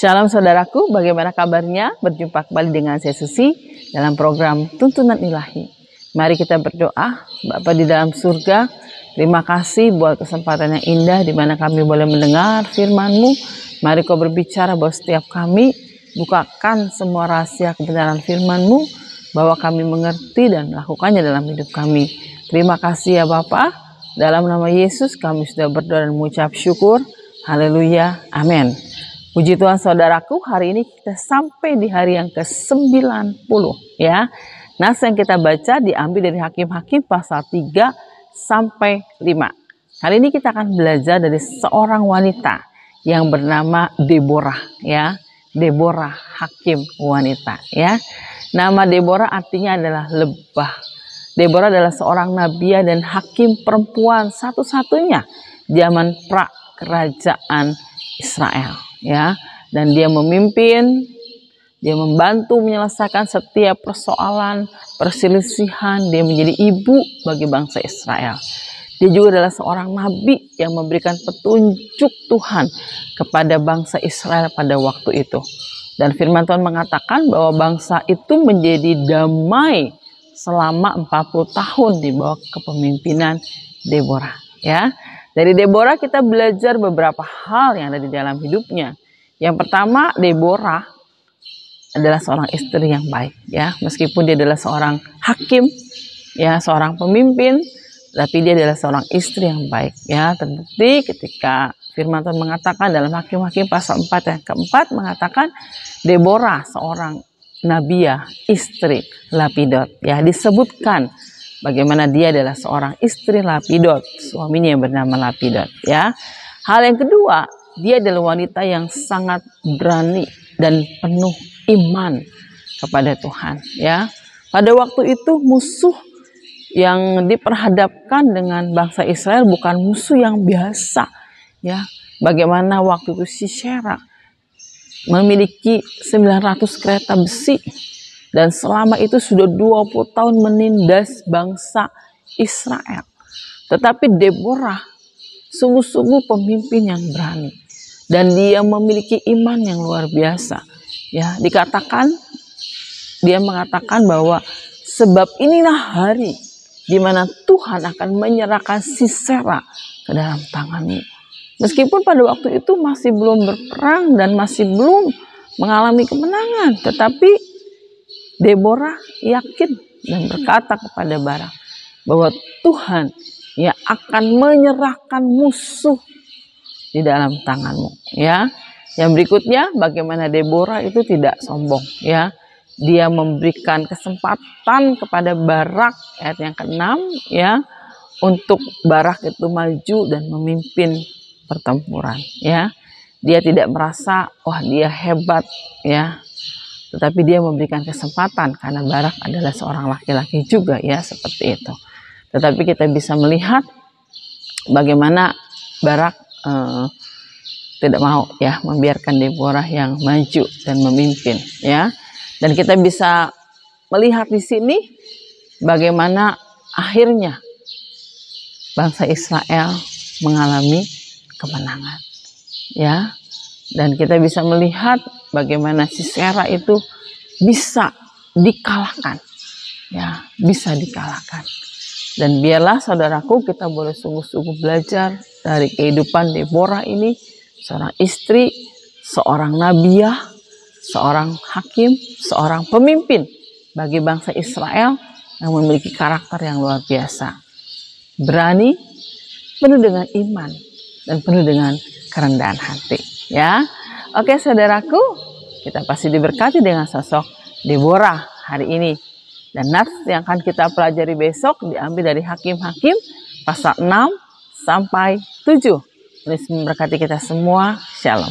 Shalom saudaraku, bagaimana kabarnya? Berjumpa kembali dengan saya Susi dalam program Tuntunan Ilahi. Mari kita berdoa. Bapa di dalam surga, terima kasih buat kesempatan yang indah di mana kami boleh mendengar firman-Mu. Mari Kau berbicara bahwa setiap kami bukakan semua rahasia kebenaran firman-Mu, bahwa kami mengerti dan melakukannya dalam hidup kami. Terima kasih ya Bapa. Dalam nama Yesus kami sudah berdoa dan mengucap syukur. Haleluya. Amin. Puji Tuhan saudaraku, hari ini kita sampai di hari yang ke-90 ya. Nas yang kita baca diambil dari Hakim-Hakim pasal 3 sampai 5. Hari ini kita akan belajar dari seorang wanita yang bernama Deborah ya. Deborah, hakim wanita ya. Nama Deborah artinya adalah lebah. Deborah adalah seorang nabiah dan hakim perempuan satu-satunya zaman pra kerajaan Israel ya, dan dia memimpin, dia membantu menyelesaikan setiap persoalan, perselisihan. Dia menjadi ibu bagi bangsa Israel. Dia juga adalah seorang nabi yang memberikan petunjuk Tuhan kepada bangsa Israel pada waktu itu. Dan firman Tuhan mengatakan bahwa bangsa itu menjadi damai selama 40 tahun di bawah kepemimpinan Deborah ya. Dari Deborah kita belajar beberapa hal yang ada di dalam hidupnya. Yang pertama, Deborah adalah seorang istri yang baik ya. Meskipun dia adalah seorang hakim ya, seorang pemimpin, tapi dia adalah seorang istri yang baik ya. Terbukti ketika firman Tuhan mengatakan dalam Hakim-Hakim pasal 4 yang keempat mengatakan Deborah seorang nabiah, istri Lapidot ya, disebutkan bagaimana dia adalah seorang istri Lapidot, suaminya yang bernama Lapidot ya. Hal yang kedua, dia adalah wanita yang sangat berani dan penuh iman kepada Tuhan ya. Pada waktu itu musuh yang diperhadapkan dengan bangsa Israel bukan musuh yang biasa ya. Bagaimana waktu itu Sisera memiliki 900 kereta besi dan selama itu sudah 20 tahun menindas bangsa Israel. Tetapi Deborah sungguh-sungguh pemimpin yang berani dan dia memiliki iman yang luar biasa ya. Dia mengatakan bahwa sebab inilah hari di mana Tuhan akan menyerahkan Sisera ke dalam tanganmu. Meskipun pada waktu itu masih belum berperang dan masih belum mengalami kemenangan, tetapi Deborah yakin dan berkata kepada Barak bahwa Tuhan yang akan menyerahkan musuh di dalam tanganmu ya. Yang berikutnya, bagaimana Deborah itu tidak sombong ya. Dia memberikan kesempatan kepada Barak, ayat yang ke-6 ya, untuk Barak itu maju dan memimpin pertempuran ya. Dia tidak merasa wah dia hebat ya, tetapi dia memberikan kesempatan karena Barak adalah seorang laki-laki juga ya, seperti itu. Tetapi kita bisa melihat bagaimana Barak tidak mau ya membiarkan Deborah yang maju dan memimpin ya. Dan kita bisa melihat di sini bagaimana akhirnya bangsa Israel mengalami kemenangan ya. Dan kita bisa melihat bagaimana Sisera itu bisa dikalahkan ya, bisa dikalahkan. Dan biarlah saudaraku kita boleh sungguh-sungguh belajar dari kehidupan Deborah ini, seorang istri, seorang nabiah, seorang hakim, seorang pemimpin bagi bangsa Israel yang memiliki karakter yang luar biasa. Berani, penuh dengan iman, dan penuh dengan kerendahan hati ya. Oke saudaraku, kita pasti diberkati dengan sosok Deborah hari ini. Dan nats yang akan kita pelajari besok diambil dari Hakim-Hakim pasal 6 sampai 7. Tuhan memberkati kita semua. Shalom.